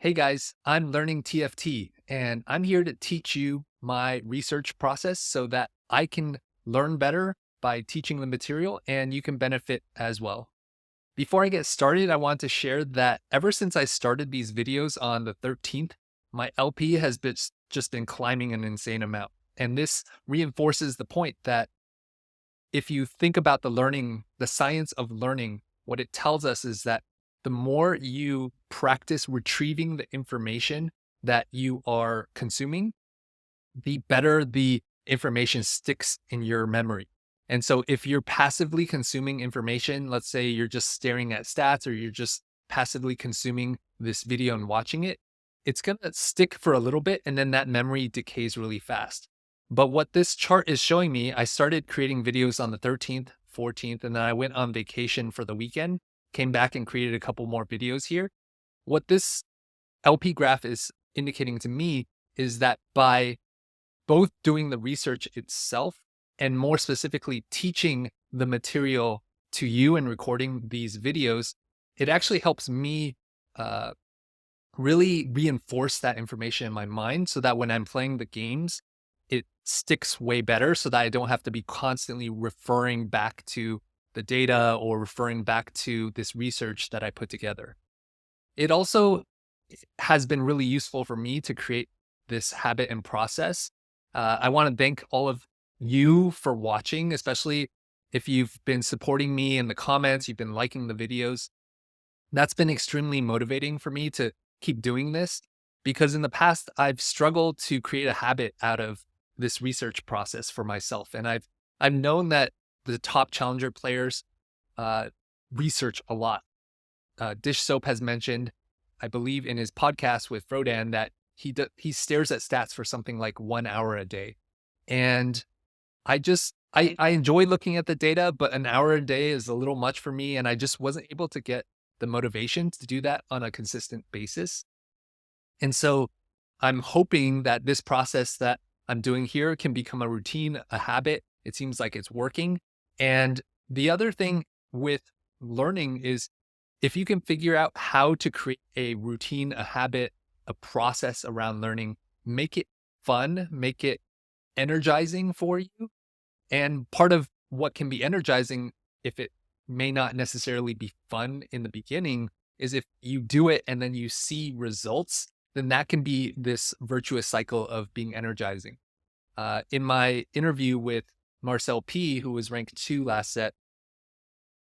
Hey guys, I'm learning TFT and I'm here to teach you my research process so that I can learn better by teaching the material and you can benefit as well. Before I get started, I want to share that ever since I started these videos on the 13th, my LP has just been climbing an insane amount. And this reinforces the point that if you think about the science of learning, what it tells us is that the more you practice retrieving the information that you are consuming, the better the information sticks in your memory. And so if you're passively consuming information, let's say you're just staring at stats or you're just passively consuming this video and watching it, it's going to stick for a little bit and then that memory decays really fast. But what this chart is showing me, I started creating videos on the 13th, 14th, and then I went on vacation for the weekend, came back and created a couple more videos here. What this LP graph is indicating to me is that by both doing the research itself and more specifically teaching the material to you and recording these videos, it actually helps me uh, really reinforce that information in my mind so that when I'm playing the games, it sticks way better so that I don't have to be constantly referring back to the data or referring back to this research that I put together. It also has been really useful for me to create this habit and process. I want to thank all of you for watching, especially if you've been supporting me in the comments, you've been liking the videos. That's been extremely motivating for me to keep doing this because in the past, I've struggled to create a habit out of this research process for myself. And I've known that the top challenger players uh, research a lot. Dish Soap has mentioned, I believe, in his podcast with Frodan that he stares at stats for something like 1 hour a day, and I enjoy looking at the data, but an hour a day is a little much for me, and I just wasn't able to get the motivation to do that on a consistent basis. And so I'm hoping that this process that I'm doing here can become a routine, a habit. It seems like it's working. And the other thing with learning is if you can figure out how to create a routine, a habit, a process around learning, make it fun, make it energizing for you. And part of what can be energizing, if it may not necessarily be fun in the beginning, is if you do it and then you see results, then that can be this virtuous cycle of being energizing. In my interview with Marcel P, who was ranked 2 last set,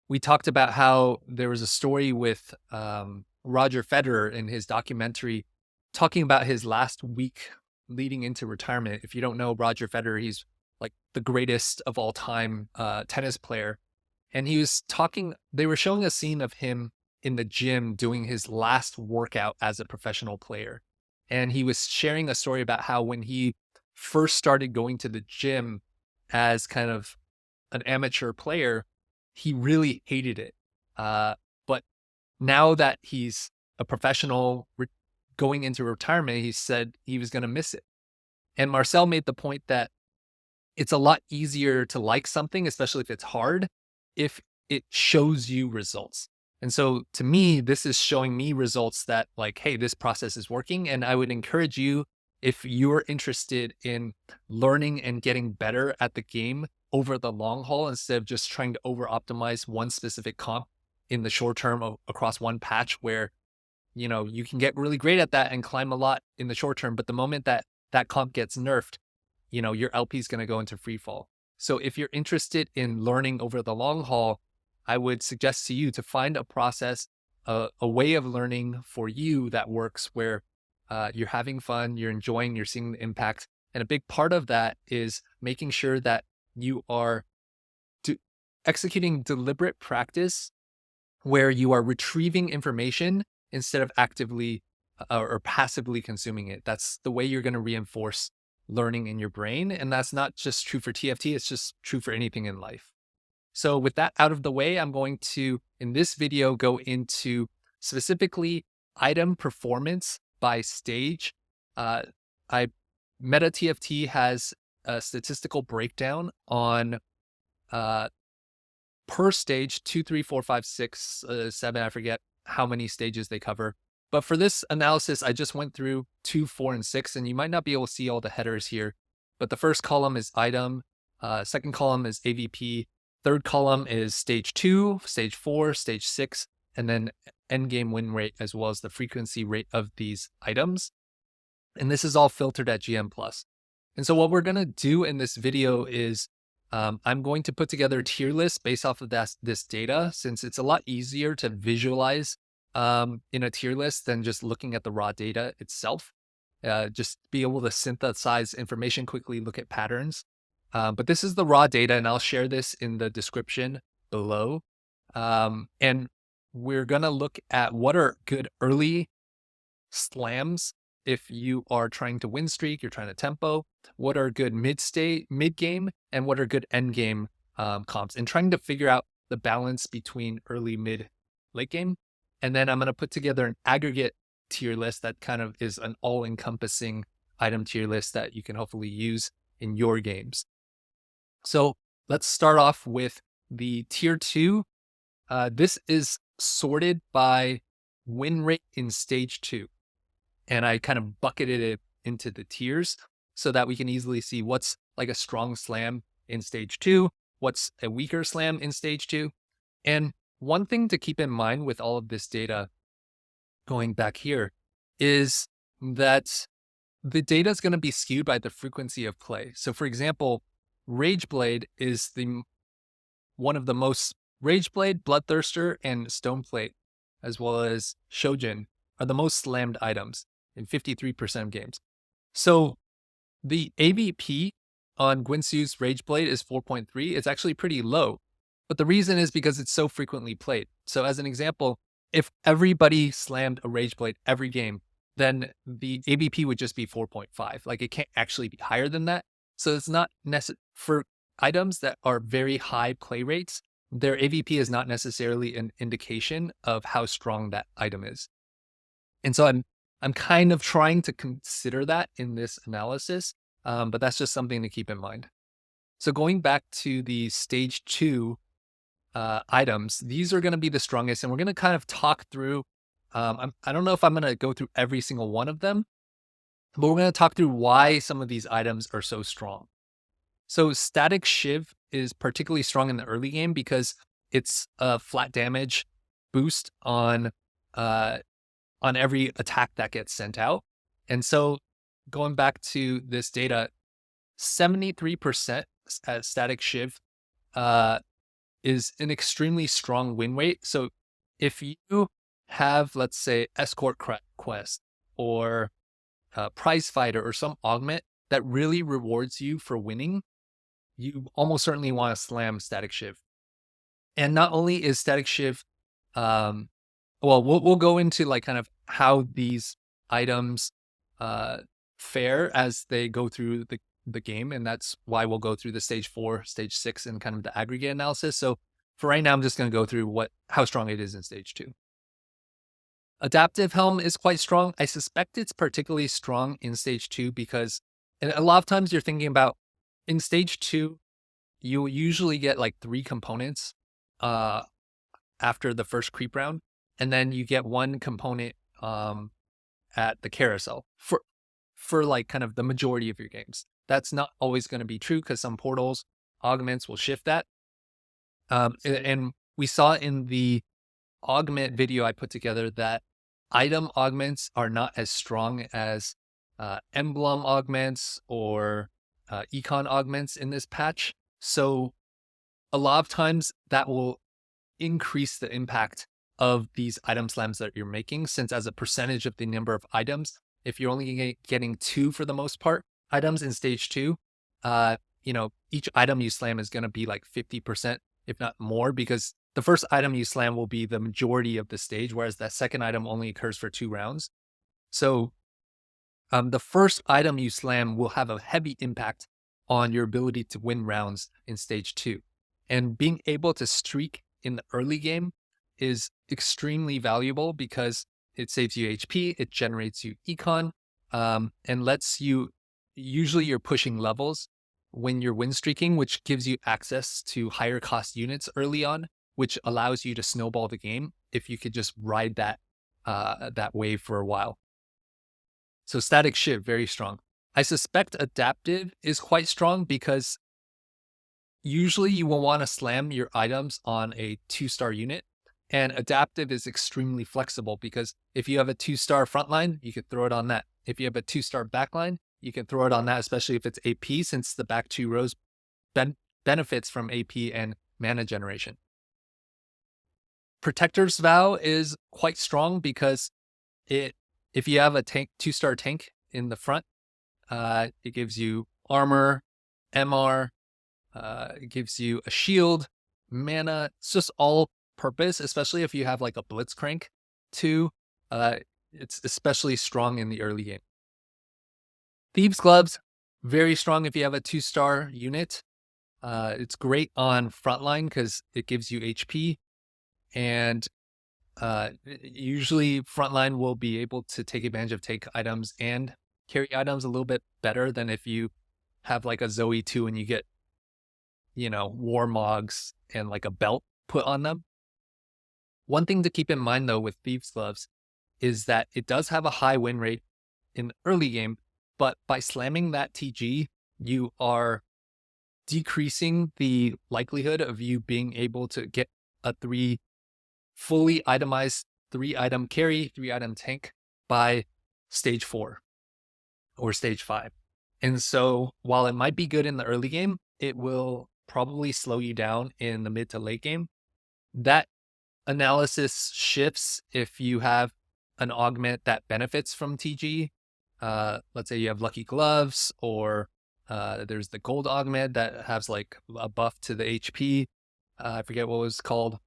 we talked about how there was a story with Roger Federer in his documentary talking about his last week leading into retirement. If you don't know Roger Federer, he's like the greatest of all time tennis player. And he was talking, they were showing a scene of him in the gym doing his last workout as a professional player. And he was sharing a story about how when he first started going to the gym as kind of an amateur player, he really hated it. But now that he's a professional going into retirement, he said he was going to miss it. And Marcel made the point that it's a lot easier to like something, especially if it's hard, if it shows you results. And so to me, this is showing me results that like, hey, this process is working. And I would encourage you, if you're interested in learning and getting better at the game over the long haul, instead of just trying to over optimize one specific comp in the short term across one patch where, you know, you can get really great at that and climb a lot in the short term. But the moment that that comp gets nerfed, you know, your LP is going to go into free fall. So if you're interested in learning over the long haul, I would suggest to you to find a process, a way of learning for you that works where you're having fun, you're enjoying, you're seeing the impact. And a big part of that is making sure that you are executing deliberate practice where you are retrieving information instead of actively or passively consuming it. That's the way you're going to reinforce learning in your brain. And that's not just true for TFT, it's just true for anything in life. So with that out of the way, I'm going to, in this video, go into specifically item performance by stage. I Meta TFT has a statistical breakdown on per stage, 2, 3, 4, 5, 6, 7, I forget how many stages they cover. But for this analysis, I just went through 2, 4, and 6, and you might not be able to see all the headers here. But the first column is item, second column is AVP, third column is stage 2, stage 4, stage 6, and then endgame win rate, as well as the frequency rate of these items. And this is all filtered at GM+. And so what we're going to do in this video is I'm going to put together a tier list based off of this data, since it's a lot easier to visualize in a tier list than just looking at the raw data itself. Just be able to synthesize information quickly, look at patterns. But this is the raw data, and I'll share this in the description below. And we're going to look at what are good early slams if you are trying to win streak, you're trying to tempo, what are good mid-game, and what are good end-game comps, and trying to figure out the balance between early, mid, late game. And then I'm going to put together an aggregate tier list that kind of is an all-encompassing item tier list that you can hopefully use in your games. So let's start off with the tier 2. This is sorted by win rate in stage 2. And I kind of bucketed it into the tiers so that we can easily see what's like a strong slam in stage 2, what's a weaker slam in stage 2. And one thing to keep in mind with all of this data going back here is that the data is going to be skewed by the frequency of play. So for example, Rageblade is one of the most, Rageblade, Bloodthirster, and Stoneplate, as well as Shojin, are the most slammed items in 53% of games. So the AVP on Guinsoo's Rageblade is 4.3. It's actually pretty low. But the reason is because it's so frequently played. So as an example, if everybody slammed a Rageblade every game, then the AVP would just be 4.5. Like it can't actually be higher than that. So it's not necessary for items that are very high play rates. Their AVP is not necessarily an indication of how strong that item is. And so I'm kind of trying to consider that in this analysis, but that's just something to keep in mind. So going back to the stage 2 items, these are going to be the strongest, and we're going to kind of talk through, I don't know if I'm going to go through every single one of them, but we're going to talk through why some of these items are so strong. So Static Shiv is particularly strong in the early game because it's a flat damage boost on every attack that gets sent out. And so going back to this data, 73% at Static Shiv is an extremely strong win rate. So if you have, let's say, Escort Quest or Prize Fighter or some augment that really rewards you for winning, you almost certainly want to slam Static Shiv. And not only is Static Shiv, well, we'll go into like kind of how these items fare as they go through the game, and that's why we'll go through the stage 4, stage 6, and kind of the aggregate analysis. So for right now, I'm just going to go through how strong it is in stage 2. Adaptive Helm is quite strong. I suspect it's particularly strong in stage 2 because, and a lot of times you're thinking about in stage 2, you usually get like 3 components after the first creep round, and then you get 1 component at the carousel for like kind of the majority of your games. That's not always going to be true because some portals, augments will shift that. And we saw in the augment video I put together that item augments are not as strong as emblem augments or econ augments in this patch. So a lot of times that will increase the impact of these item slams that you're making, since as a percentage of the number of items, if you're only getting 2 for the most part items in stage 2, each item you slam is going to be like 50%, if not more, because the first item you slam will be the majority of the stage, whereas that second item only occurs for 2 rounds. So the first item you slam will have a heavy impact on your ability to win rounds in stage 2. And being able to streak in the early game is extremely valuable because it saves you HP, it generates you econ, and lets you, usually you're pushing levels when you're win streaking, which gives you access to higher cost units early on, which allows you to snowball the game if you could just ride that that wave for a while. So Static Shiv, very strong. I suspect Adaptive is quite strong because usually you will want to slam your items on a 2-star unit. And Adaptive is extremely flexible because if you have a 2-star frontline, you could throw it on that. If you have a 2-star backline, you can throw it on that, especially if it's AP, since the back 2 rows benefits from AP and mana generation. Protector's Vow is quite strong because if you have a 2-star tank in the front, it gives you armor, MR, it gives you a shield, mana. It's just all purpose, especially if you have like a Blitzcrank too. It's especially strong in the early game. Thieves Gloves, very strong if you have a 2-star unit. It's great on frontline because it gives you HP, and usually frontline will be able to take advantage of take items and carry items a little bit better than if you have like a Zoe 2 and you get, Warmogs and like a belt put on them. One thing to keep in mind though with Thieves Gloves is that it does have a high win rate in the early game, but by slamming that TG, you are decreasing the likelihood of you being able to get a fully itemized 3-item carry, 3-item tank by stage 4 or stage 5. And so while it might be good in the early game, it will probably slow you down in the mid to late game. That analysis shifts if you have an augment that benefits from TG. Let's say you have Lucky Gloves, or there's the gold augment that has like a buff to the HP. I forget what it was called.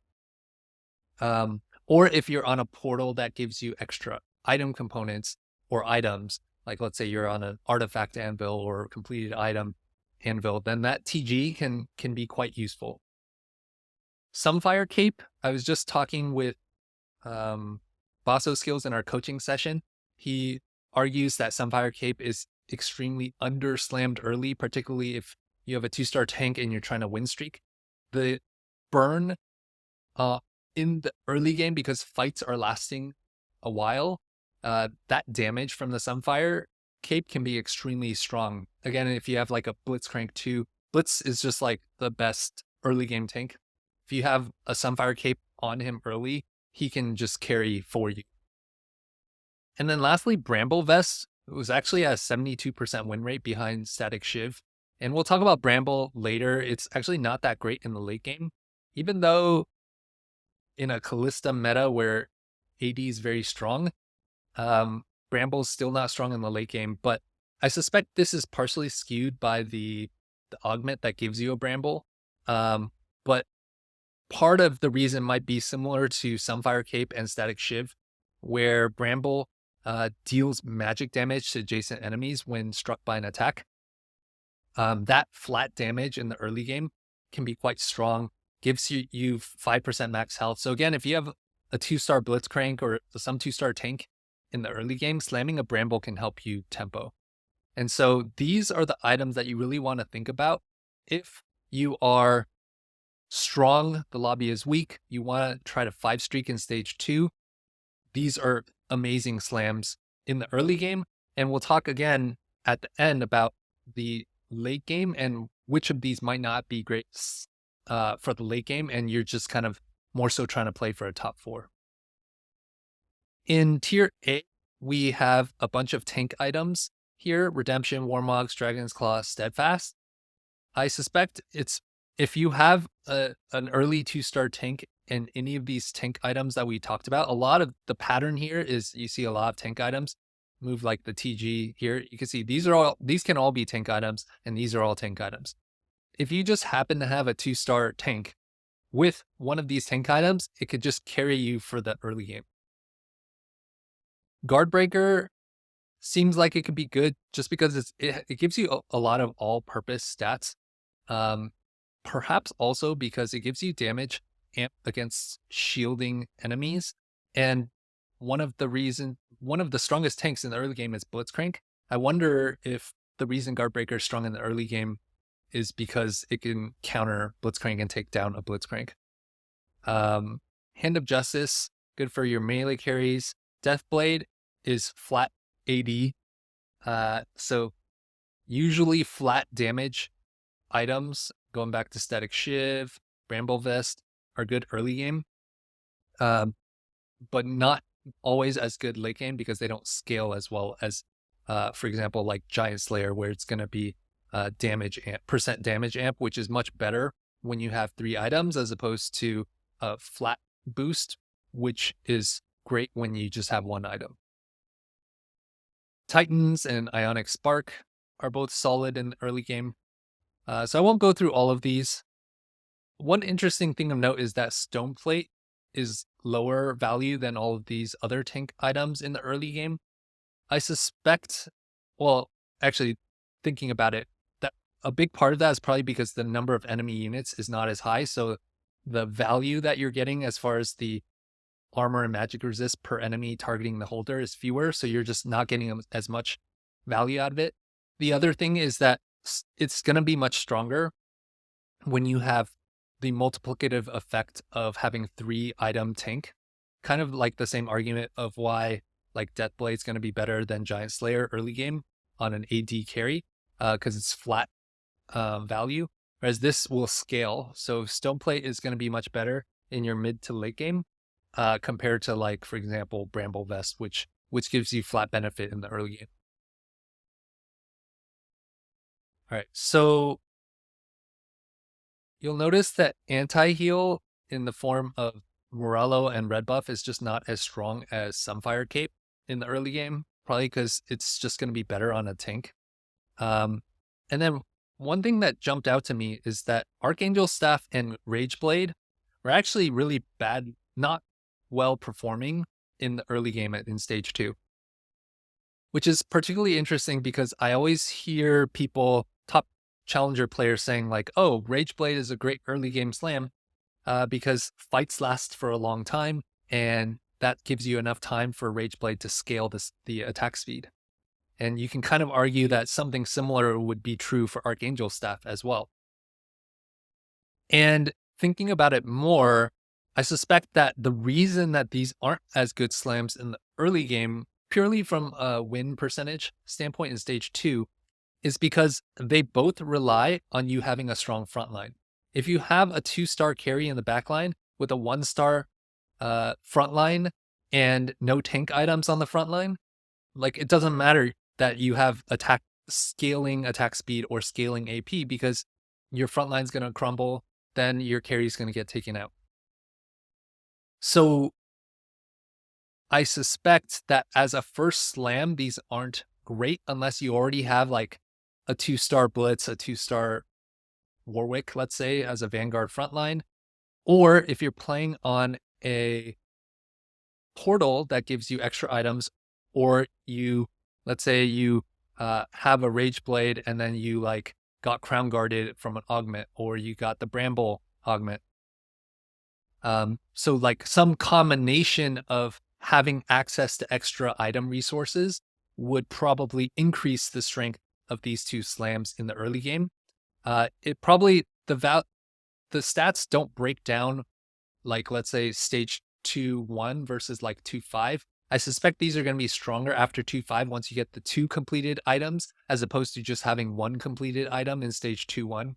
Or if you're on a portal that gives you extra item components or items, like let's say you're on an artifact anvil or completed item anvil, then that TG can be quite useful. Sunfire Cape, I was just talking with Basso Skills in our coaching session. He argues that Sunfire Cape is extremely underslammed early, particularly if you have a 2-star tank and you're trying to win streak. The burn in the early game, because fights are lasting a while, that damage from the Sunfire Cape can be extremely strong. Again, if you have like a Blitzcrank 2, Blitz is just like the best early game tank. If you have a Sunfire Cape on him early, he can just carry for you. And then lastly, Bramble Vest was actually at a 72% win rate behind Static Shiv. And we'll talk about Bramble later. It's actually not that great in the late game, even though in a Kalista meta where AD is very strong, Bramble's still not strong in the late game. But I suspect this is partially skewed by the augment that gives you a Bramble. But part of the reason might be similar to Sunfire Cape and Static Shiv, where Bramble deals magic damage to adjacent enemies when struck by an attack. That flat damage in the early game can be quite strong, gives you 5% max health. So again, if you have a 2-star Blitzcrank or some 2-star tank in the early game, slamming a Bramble can help you tempo. And so these are the items that you really want to think about. If you are strong, the lobby is weak, you want to try to 5-streak in stage 2, these are amazing slams in the early game. And we'll talk again at the end about the late game and which of these might not be great for the late game, and you're just kind of more so trying to play for a top 4. In tier A, we have a bunch of tank items here: Redemption, Warmogs, Dragon's Claw, Steadfast. I suspect it's if you have an early 2-star tank and any of these tank items that we talked about, a lot of the pattern here is you see a lot of tank items move like the TG here. You can see these can all be tank items, and these are all tank items. If you just happen to have a 2-star tank with one of these tank items, it could just carry you for the early game. Guardbreaker seems like it could be good just because it gives you a lot of all-purpose stats. Perhaps also because it gives you damage against shielding enemies. And one of the strongest tanks in the early game is Blitzcrank. I wonder if the reason Guardbreaker is strong in the early game is because it can counter Blitzcrank and take down a Blitzcrank. Hand of Justice, good for your melee carries. Deathblade is flat AD. So usually flat damage items, going back to Static Shiv, Bramble Vest, are good early game, but not always as good late game because they don't scale as well as, for example, like Giant Slayer, where it's going to be damage amp, percent damage amp, which is much better when you have 3 items as opposed to a flat boost, which is great when you just have 1 item. Titans and Ionic Spark are both solid in the early game. So I won't go through all of these. One interesting thing of note is that Stoneplate is lower value than all of these other tank items in the early game. I suspect, well, actually thinking about it, that a big part of that is probably because the number of enemy units is not as high. So the value that you're getting as far as the armor and magic resist per enemy targeting the holder is fewer. So you're just not getting as much value out of it. The other thing is that it's going to be much stronger when you have the multiplicative effect of having 3 item tank, kind of like the same argument of why like Deathblade is going to be better than Giant Slayer early game on an AD carry, because it's flat value, whereas this will scale. So Stoneplate is going to be much better in your mid to late game compared to, like, for example, Bramble Vest, which gives you flat benefit in the early game. All right, so you'll notice that anti-heal in the form of Morello and Red Buff is just not as strong as Sunfire Cape in the early game, probably because it's just going to be better on a tank. And then one thing that jumped out to me is that Archangel Staff and Rageblade were actually really bad, not well performing in the early game in stage 2. Which is particularly interesting because I always hear people, top challenger players, saying like, oh, Rageblade is a great early game slam because fights last for a long time, and that gives you enough time for Rageblade to scale the attack speed. And you can kind of argue that something similar would be true for Archangel Staff as well. And thinking about it more, I suspect that the reason that these aren't as good slams in the early game, purely from a win percentage standpoint in stage 2, is because they both rely on you having a strong front line. If you have a 2-star carry in the back line with a 1-star front line and no tank items on the front line, like, it doesn't matter that you have scaling attack speed or scaling AP, because your front line's going to crumble, then your carry is going to get taken out. So I suspect that as a first slam, these aren't great unless you already have like a 2-star Blitz, a 2-star Warwick, let's say, as a Vanguard frontline. Or if you're playing on a portal that gives you extra items, or let's say you have a Rageblade and then you like got Crown Guarded from an augment, or you got the Bramble augment. So like some combination of having access to extra item resources would probably increase the strength of these 2 slams in the early game. It probably, the stats don't break down like, let's say, stage 2-1 versus like 2-5. I suspect these are going to be stronger after 2-5 once you get the 2 completed items, as opposed to just having 1 completed item in stage 2-1.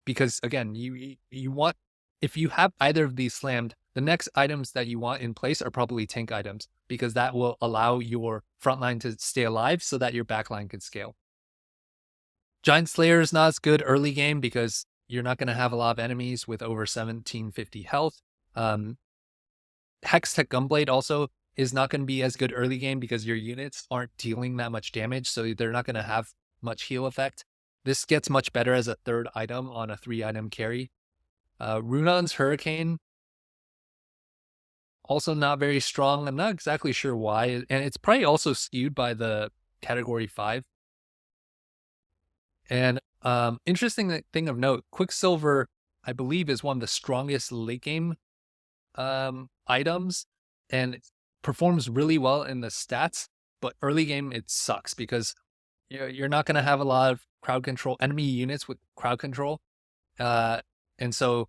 Because again, you want, if you have either of these slammed, the next items that you want in place are probably tank items, because that will allow your frontline to stay alive so that your backline can scale. Giant Slayer is not as good early game because you're not going to have a lot of enemies with over 1750 health. Hextech Gunblade also is not going to be as good early game because your units aren't dealing that much damage, so they're not going to have much heal effect. This gets much better as a 3rd item on a 3-item carry. Runon's Hurricane, also not very strong. I'm not exactly sure why, and it's probably also skewed by the category 5. And interesting thing of note, Quicksilver, I believe, is one of the strongest late game items, and it performs really well in the stats, but early game it sucks because you're not going to have a lot of crowd control, enemy units with crowd control. And so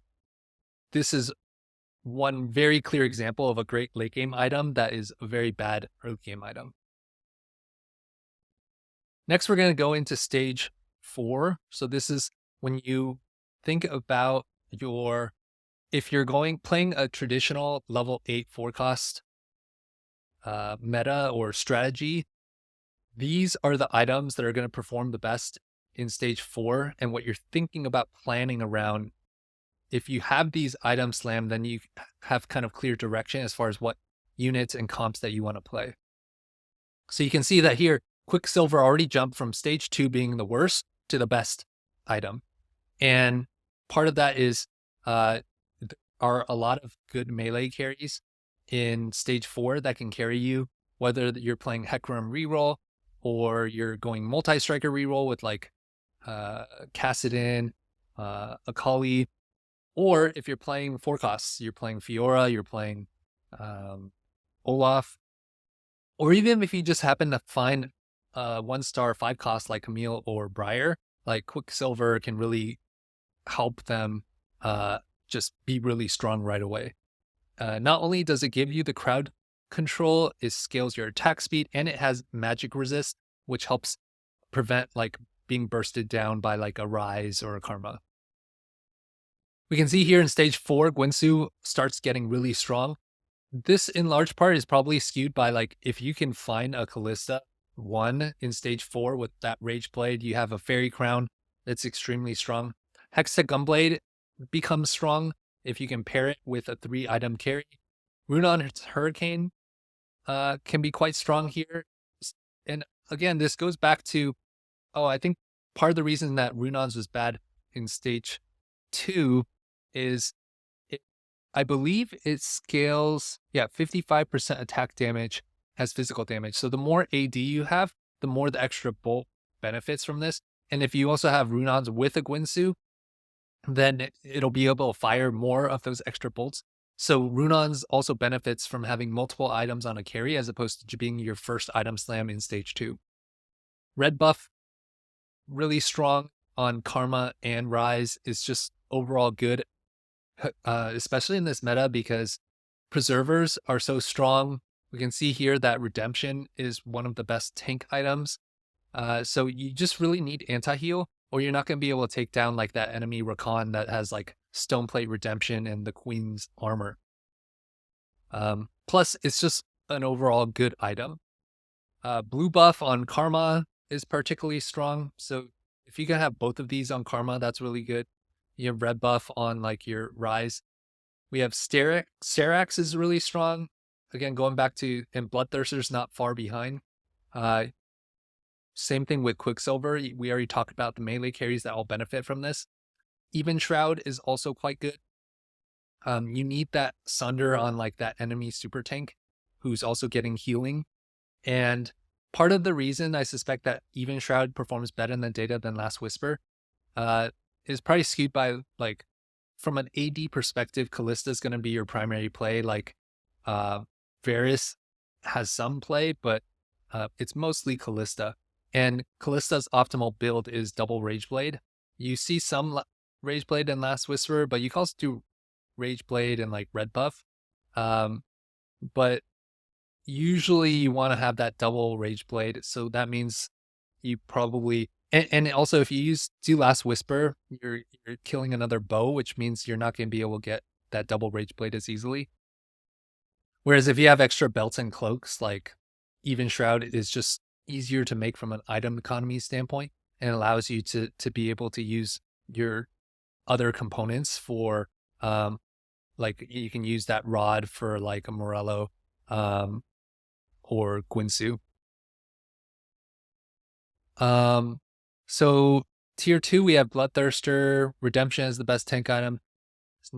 this is one very clear example of a great late game item that is a very bad early game item. Next, we're going to go into stage 4. So this is when you think about if you're playing a traditional level 8 forecast meta or strategy, these are the items that are going to perform the best in stage 4. And what you're thinking about planning around, if you have these items slammed, then you have kind of clear direction as far as what units and comps that you want to play. So you can see that here, Quicksilver already jumped from stage 2 being the worst to the best item. And part of that is are a lot of good melee carries in stage 4 that can carry you, whether you're playing Hecarim reroll or you're going multi-striker reroll with like Kassadin, Akali, or if you're playing forecasts, you're playing Fiora, you're playing Olaf, or even if you just happen to find 1-star 5 cost like Camille or Briar, like Quicksilver can really help them just be really strong right away. Not only does it give you the crowd control, it scales your attack speed, and it has magic resist, which helps prevent like being bursted down by like a Rise or a Karma. We can see here in stage 4, Guinsoo starts getting really strong. This in large part is probably skewed by like, if you can find a Kalista 1 in stage 4 with that Rage Blade, you have a Fairy Crown that's extremely strong. Hextech Gunblade becomes strong if you can pair it with a 3-item carry. Runon's Hurricane can be quite strong here. And again, this goes back to, I think part of the reason that Runon's was bad in stage 2 is I believe it scales, 55% attack damage as physical damage. So the more AD you have, the more the extra bolt benefits from this. And if you also have Runon's with a Guinsoo, then it'll be able to fire more of those extra bolts. So Runon's also benefits from having multiple items on a carry as opposed to being your first item slam in stage 2. Red buff, really strong on Karma and Rise, is just overall good, especially in this meta because preservers are so strong. We can see here that Redemption is one of the best tank items. So you just really need anti-heal, or you're not going to be able to take down like that enemy Rakan that has like Stoneplate Redemption and the Queen's armor. Plus, it's just an overall good item. Blue buff on Karma is particularly strong. So if you can have both of these on Karma, that's really good. You have red buff on like your Rise. We have Serax is really strong. Again, going back to, and Bloodthirster's not far behind. Same thing with Quicksilver. We already talked about the melee carries that all benefit from this. Even Shroud is also quite good. You need that Sunder on like that enemy super tank who's also getting healing. And part of the reason I suspect that Even Shroud performs better in the data than Last Whisper is probably skewed by like, from an AD perspective, Kalista is going to be your primary play. Like Varus has some play, but it's mostly Kalista. And Kallista's optimal build is double Rage Blade. You see some Rage Blade in Last Whisper, but you can also do Rage Blade and like red buff. But usually you want to have that double Rage Blade. So that means you probably, and also if you do Last Whisper, you're killing another bow, which means you're not going to be able to get that double Rage Blade as easily. Whereas if you have extra belts and cloaks, like Even Shroud is just easier to make from an item economy standpoint, and allows you to be able to use your other components for like you can use that rod for like a Morello or Guinsoo. So tier 2 we have Bloodthirster. Redemption is the best tank item.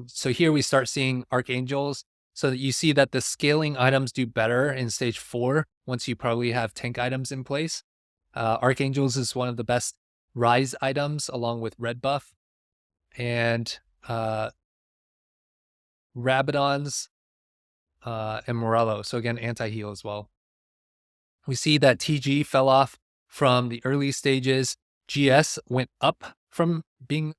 So here we start seeing Archangels, so that you see that the scaling items do better in stage 4 once you probably have tank items in place. Archangels is one of the best Rise items along with red buff. And Rabadons and Morello. So again, anti-heal as well. We see that TG fell off from the early stages. GS went up from being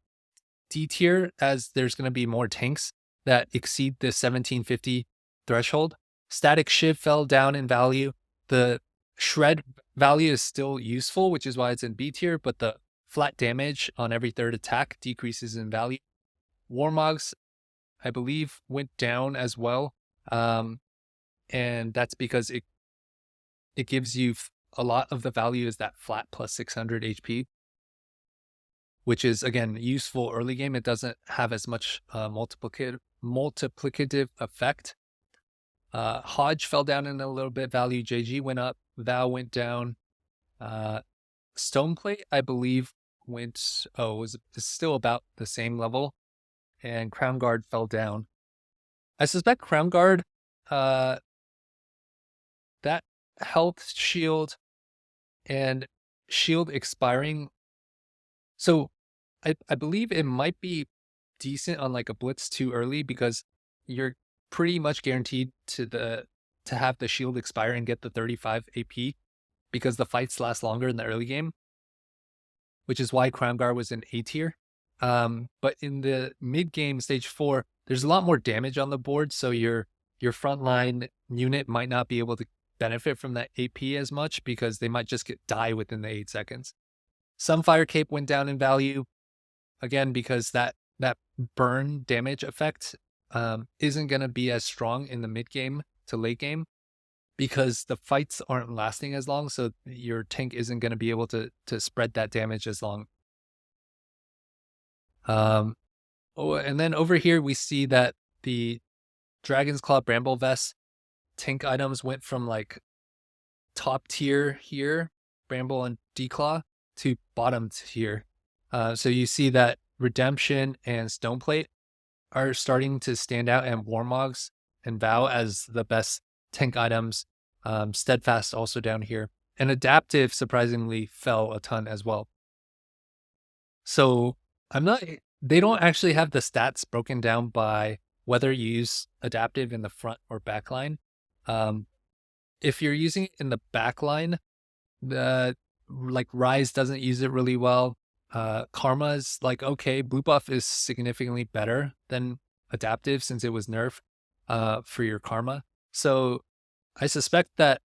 D tier as there's going to be more tanks that exceed the 1750 threshold. Static Shiv fell down in value. The Shred value is still useful, which is why it's in B tier, but the flat damage on every third attack decreases in value. Warmogs, I believe, went down as well. And that's because it gives you a lot of the value is that flat plus 600 HP, which is, again, useful early game. It doesn't have as much multiplicative effect. Hodge fell down in a little bit. Value JG went up. Val went down. Stoneplate, I believe, was still about the same level. And Crown Guard fell down. I suspect Crown Guard, that health shield and shield expiring. So I believe it might be decent on like a blitz too early, because you're pretty much guaranteed to have the shield expire and get the 35 AP, because the fights last longer in the early game, which is why Crown Guard was in A tier. But in the mid game, stage 4, there's a lot more damage on the board, so your frontline unit might not be able to benefit from that AP as much, because they might just die within the 8 seconds. Sunfire Cape went down in value, again, because that burn damage effect isn't going to be as strong in the mid game to late game, because the fights aren't lasting as long, so your tank isn't going to be able to spread that damage as long. And then over here we see that the Dragon's Claw Bramble Vest tank items went from like top tier here, Bramble and Declaw, to bottom tier. So you see that Redemption and Stoneplate are starting to stand out, and Warmogs and Vow as the best tank items. Steadfast also down here. And Adaptive surprisingly fell a ton as well. So they don't actually have the stats broken down by whether you use Adaptive in the front or back line. If you're using it in the back line, like Rise doesn't use it really well. Karma is like, okay, blue buff is significantly better than Adaptive since it was nerfed for your Karma. So I suspect that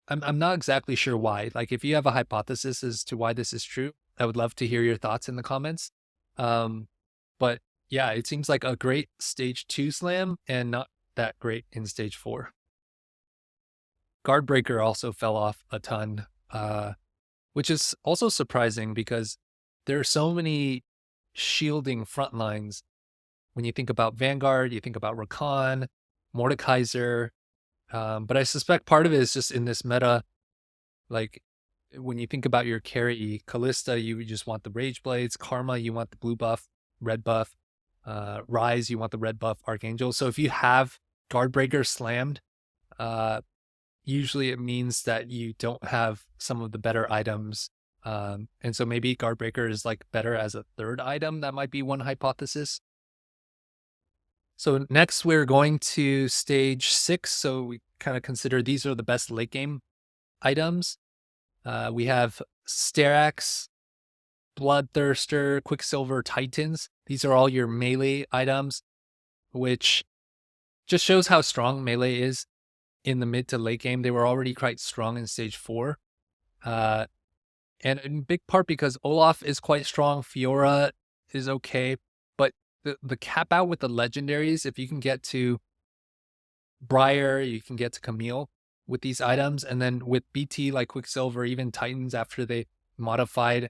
I'm not exactly sure why. Like, if you have a hypothesis as to why this is true, I would love to hear your thoughts in the comments. But yeah, it seems like a great stage 2 slam and not that great in stage 4. Guardbreaker also fell off a ton, which is also surprising because there are so many shielding front lines. When you think about Vanguard, you think about Rakan, Mordekaiser, but I suspect part of it is just in this meta, like when you think about your carry, Kalista, you just want the Rage Blades, Karma, you want the blue buff, red buff, Rise, you want the red buff, Archangel. So if you have Guardbreaker slammed, usually it means that you don't have some of the better items. And so maybe Guardbreaker is like better as a third item. That might be one hypothesis. So next we're going to stage 6. So we kind of consider these are the best late game items. We have Sterax, Bloodthirster, Quicksilver, Titans. These are all your melee items, which just shows how strong melee is in the mid to late game. They were already quite strong in stage 4. And in big part because Olaf is quite strong, Fiora is okay, but the cap out with the legendaries, if you can get to Briar, you can get to Camille with these items, and then with BT like Quicksilver, even Titans after they modified,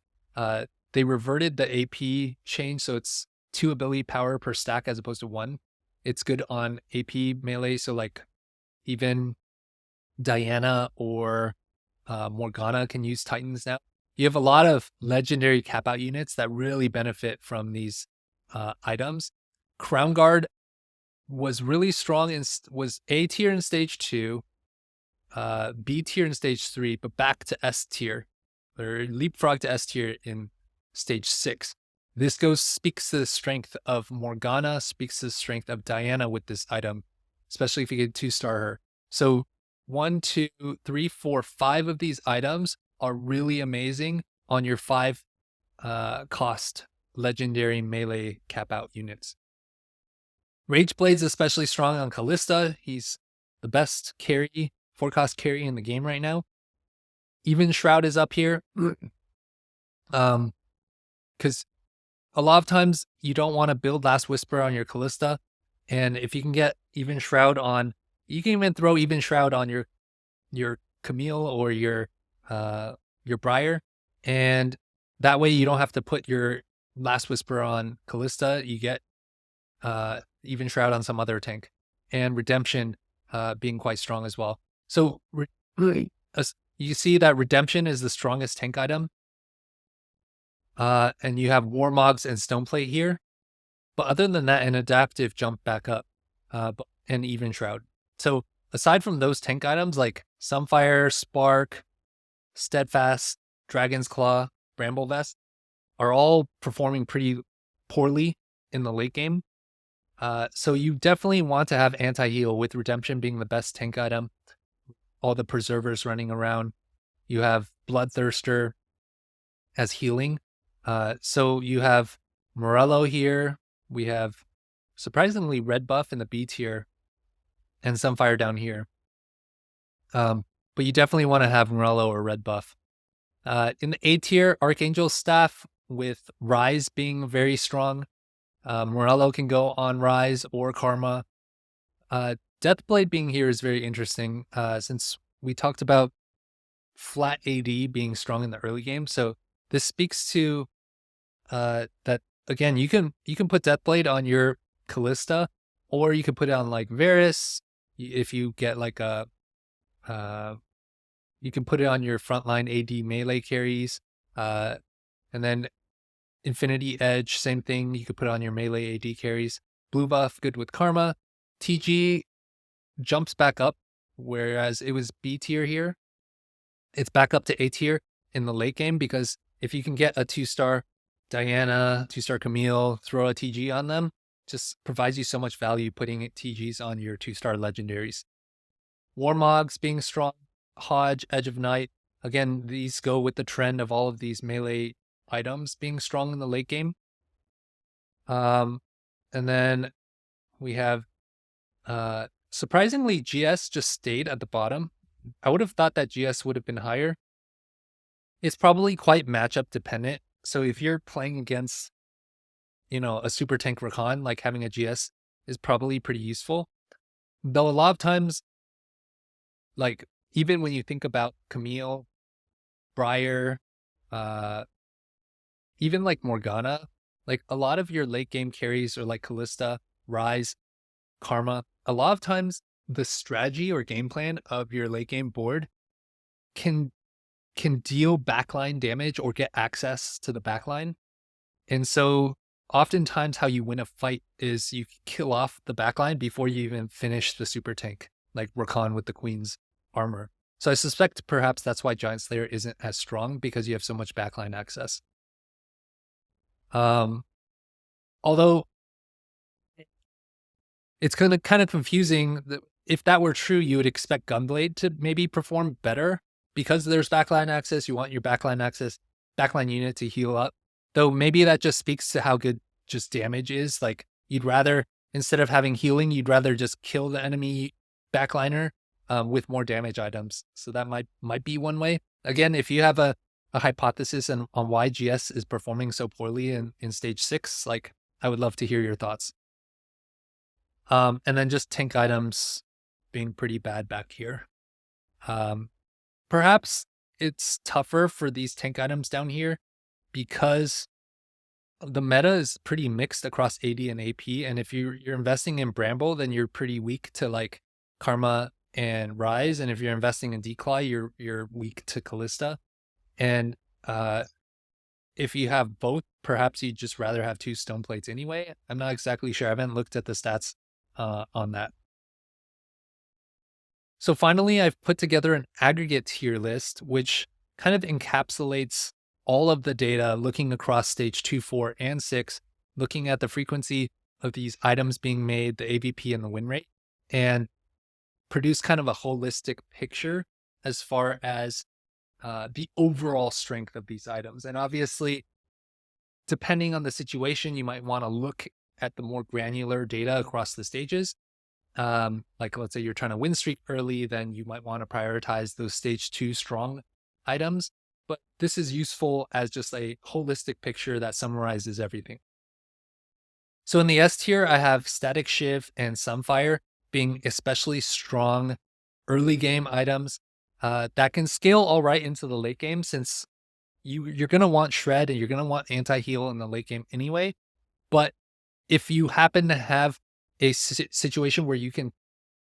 they reverted the AP change, so it's 2 ability power per stack as opposed to 1. It's good on AP melee, so like even Diana or Morgana can use Titans now. You have a lot of legendary cap out units that really benefit from these items. Crown Guard was really strong and was A tier in stage 2, B tier in stage 3, but back to S tier, or leapfrog to S tier in stage 6. This speaks to the strength of Morgana, speaks to the strength of Diana with this item, especially if you get 2-star her. So 1, 2, 3, 4, 5 of these items are really amazing on your 5 cost legendary melee cap out units. Rageblade's especially strong on Kalista. He's the best carry, forecast carry in the game right now. Even Shroud is up here. Because a lot of times you don't want to build Last Whisper on your Kalista. And if you can get Even Shroud on, you can even throw Even Shroud on your Camille or your Briar. And that way you don't have to put your Last Whisper on Kalista. You get Even Shroud on some other tank. And Redemption being quite strong as well. So you see that Redemption is the strongest tank item. And you have Warmogs and Stoneplate here. But other than that, an Adaptive jump back up and Even Shroud. So aside from those tank items like Sunfire, Spark, Steadfast, Dragon's Claw, Bramble Vest are all performing pretty poorly in the late game. So you definitely want to have anti-heal, with Redemption being the best tank item. All the preservers running around. You have Bloodthirster as healing. So you have Morello here. We have surprisingly red buff in the B tier and Sunfire down here. But you definitely want to have Morello or red buff. In the A tier, Archangel Staff with Rise being very strong. Morello can go on Rise or Karma. Deathblade being here is very interesting since we talked about flat AD being strong in the early game. So this speaks to that again. You can put Deathblade on your Kalista, or you could put it on like Varus. If you get like a, you can put it on your frontline AD melee carries, and then Infinity Edge, same thing. You could put it on your melee AD carries. Blue buff, good with Karma. TG jumps back up, whereas it was B tier here. It's back up to A tier in the late game, because if you can get a 2-star Diana, 2-star Camille, throw a TG on them, just provides you so much value putting TGs on your 2-star legendaries. Warmogs being strong, Hodge, Edge of Night. Again, these go with the trend of all of these melee items being strong in the late game. And then we have, surprisingly, GS just stayed at the bottom. I would have thought that GS would have been higher. It's probably quite matchup dependent. So if you're playing against, a super tank Rakan, like having a GS is probably pretty useful. Though a lot of times, like even when you think about Camille, Briar, even like Morgana, like a lot of your late game carries are like Kalista, Rise, Karma. A lot of times the strategy or game plan of your late game board can deal backline damage or get access to the backline. And so oftentimes how you win a fight is you kill off the backline before you even finish the super tank, like Rakan with the Queen's armor. So I suspect perhaps that's why Giant Slayer isn't as strong, because you have so much backline access. Although it's kind of confusing. If that were true, you would expect Gunblade to maybe perform better because there's backline access. You want your backline unit to heal up. Though maybe that just speaks to how good just damage is. Like you'd rather, instead of having healing, you'd rather just kill the enemy backliner with more damage items. So that might be one way. Again, if you have a hypothesis on why GS is performing so poorly in stage 6, like I would love to hear your thoughts. And then just tank items being pretty bad back here. Perhaps it's tougher for these tank items down here because the meta is pretty mixed across AD and AP. And if you're investing in Bramble, then you're pretty weak to like Karma and Rise. And if you're investing in Declaw, you're weak to Kalista. And if you have both, perhaps you'd just rather have 2 stone plates anyway. I'm not exactly sure. I haven't looked at the stats on that. So finally, I've put together an aggregate tier list, which kind of encapsulates all of the data looking across stage 2, 4, and 6, looking at the frequency of these items being made, the AVP and the win rate, and produce kind of a holistic picture as far as the overall strength of these items. And obviously, depending on the situation, you might want to look at the more granular data across the stages. Like let's say you're trying to win streak early, then you might want to prioritize those stage 2 strong items. But this is useful as just a holistic picture that summarizes everything. So in the S tier, I have Static Shiv and Sunfire being especially strong early game items that can scale all right into the late game, since you're going to want Shred and you're going to want anti-heal in the late game anyway. But if you happen to have a situation where you can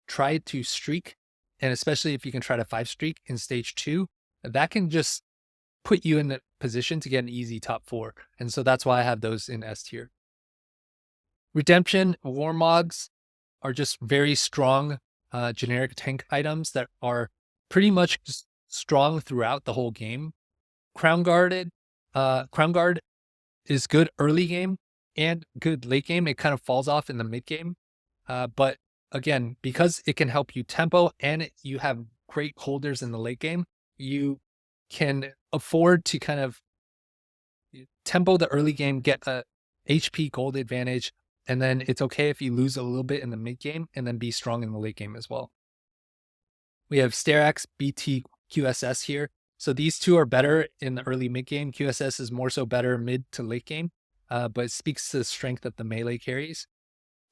try to streak, and especially if you can try to 5 streak in stage 2, that can just put you in the position to get an easy top 4. And so that's why I have those in S tier. Redemption, Warmogs are just very strong generic tank items that are pretty much just strong throughout the whole game. Crown Guard is good early game and good late game. It kind of falls off in the mid game. But again, because it can help you tempo and you have great holders in the late game, you can afford to kind of tempo the early game, get a HP gold advantage, and then it's okay if you lose a little bit in the mid game and then be strong in the late game as well. We have Sterak's, BT, QSS here. So these two are better in the early mid game. QSS is more so better mid to late game, but it speaks to the strength of the melee carries.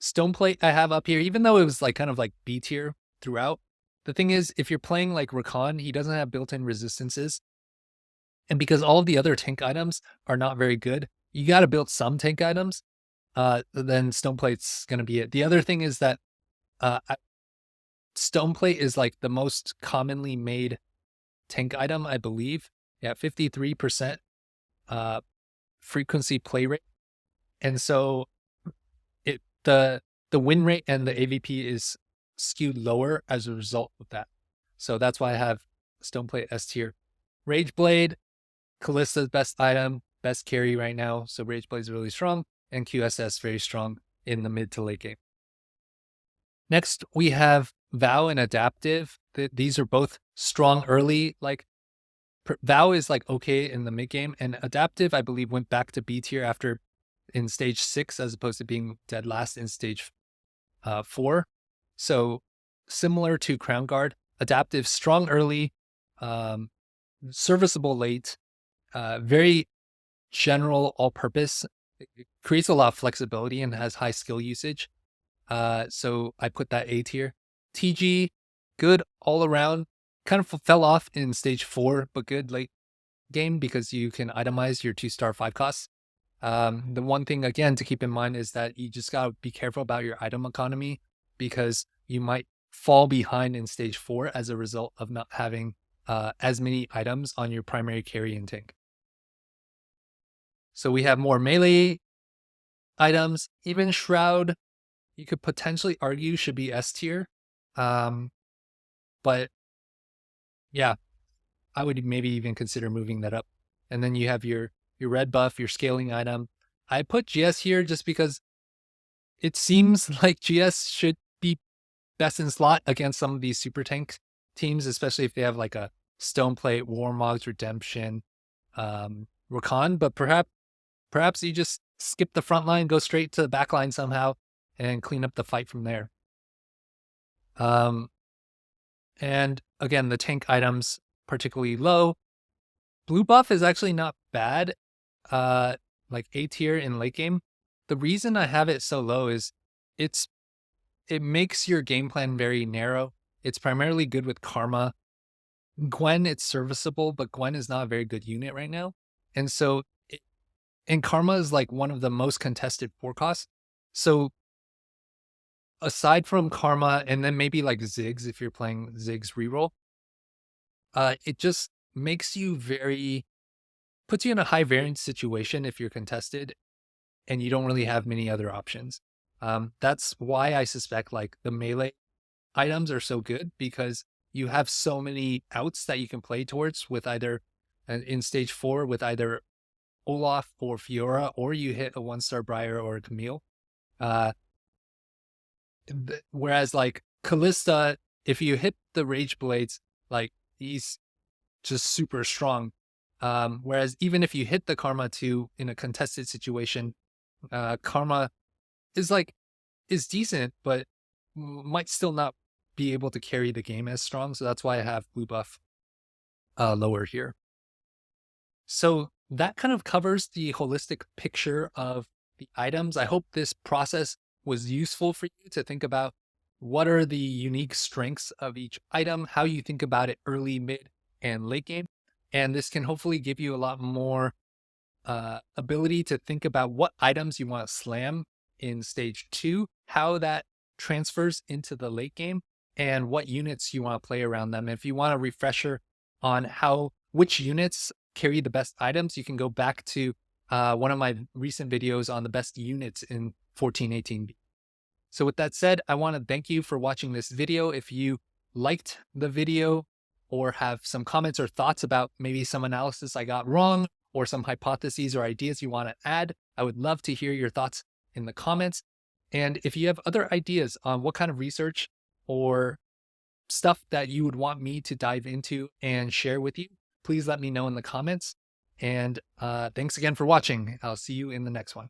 Stoneplate I have up here, even though it was like kind of like B tier throughout. The thing is, if you're playing like Rakan, he doesn't have built-in resistances. And because all of the other tank items are not very good, you got to build some tank items. Then Stoneplate's going to be it. The other thing is that Stoneplate is like the most commonly made tank item, I believe. Yeah, 53% frequency play rate. And so the win rate and the AVP is skewed lower as a result of that. So that's why I have Stoneplate S tier. Rageblade, Kalista's best item, best carry right now. So Rageblade is really strong, and QSS very strong in the mid to late game. Next, we have Vow and Adaptive. These are both strong early. Like Vow is like okay in the mid game, and Adaptive, I believe, went back to B tier after in stage 6 as opposed to being dead last in stage 4. So similar to Crown Guard, Adaptive strong early, serviceable late, very general all-purpose. It creates a lot of flexibility and has high skill usage. So I put that A tier. TG, good all around. Kind of fell off in stage 4, but good late game because you can itemize your 2-star 5 costs. The one thing, again, to keep in mind is that you just got to be careful about your item economy because you might fall behind in stage 4 as a result of not having as many items on your primary carry and tank. So we have more melee items. Even Shroud, you could potentially argue should be S tier. But yeah, I would maybe even consider moving that up. And then you have your red buff, your scaling item. I put GS here just because it seems like GS should be best in slot against some of these super tank teams, especially if they have like a Stoneplate, Warmogs, Redemption, Rakan. But perhaps you just skip the front line, go straight to the back line somehow, and clean up the fight from there. And again, the tank items particularly low. Blue buff is actually not bad, like A tier in late game. The reason I have it so low is it makes your game plan very narrow. It's primarily good with Karma. Gwen, it's serviceable, but Gwen is not a very good unit right now. And so, and Karma is like one of the most contested 4 costs. So aside from Karma and then maybe like Ziggs, if you're playing Ziggs reroll, it just makes you puts you in a high variance situation if you're contested and you don't really have many other options. That's why I suspect like the melee items are so good, because you have so many outs that you can play towards with either in stage 4 with either Olaf or Fiora, or you hit a 1-star Briar or a Camille. Whereas like Kalista, if you hit the Rage Blades, like he's just super strong. Whereas even if you hit the Karma 2 in a contested situation, Karma is decent, but might still not be able to carry the game as strong. So that's why I have blue buff lower here. So that kind of covers the holistic picture of the items. I hope this process was useful for you to think about what are the unique strengths of each item, how you think about it early, mid, and late game. And this can hopefully give you a lot more ability to think about what items you want to slam in stage 2, how that transfers into the late game, and what units you want to play around them. If you want a refresher on which units carry the best items, you can go back to one of my recent videos on the best units in 1418B. So with that said, I want to thank you for watching this video. If you liked the video or have some comments or thoughts about maybe some analysis I got wrong or some hypotheses or ideas you want to add, I would love to hear your thoughts in the comments. And if you have other ideas on what kind of research or stuff that you would want me to dive into and share with you, please let me know in the comments. And thanks again for watching. I'll see you in the next one.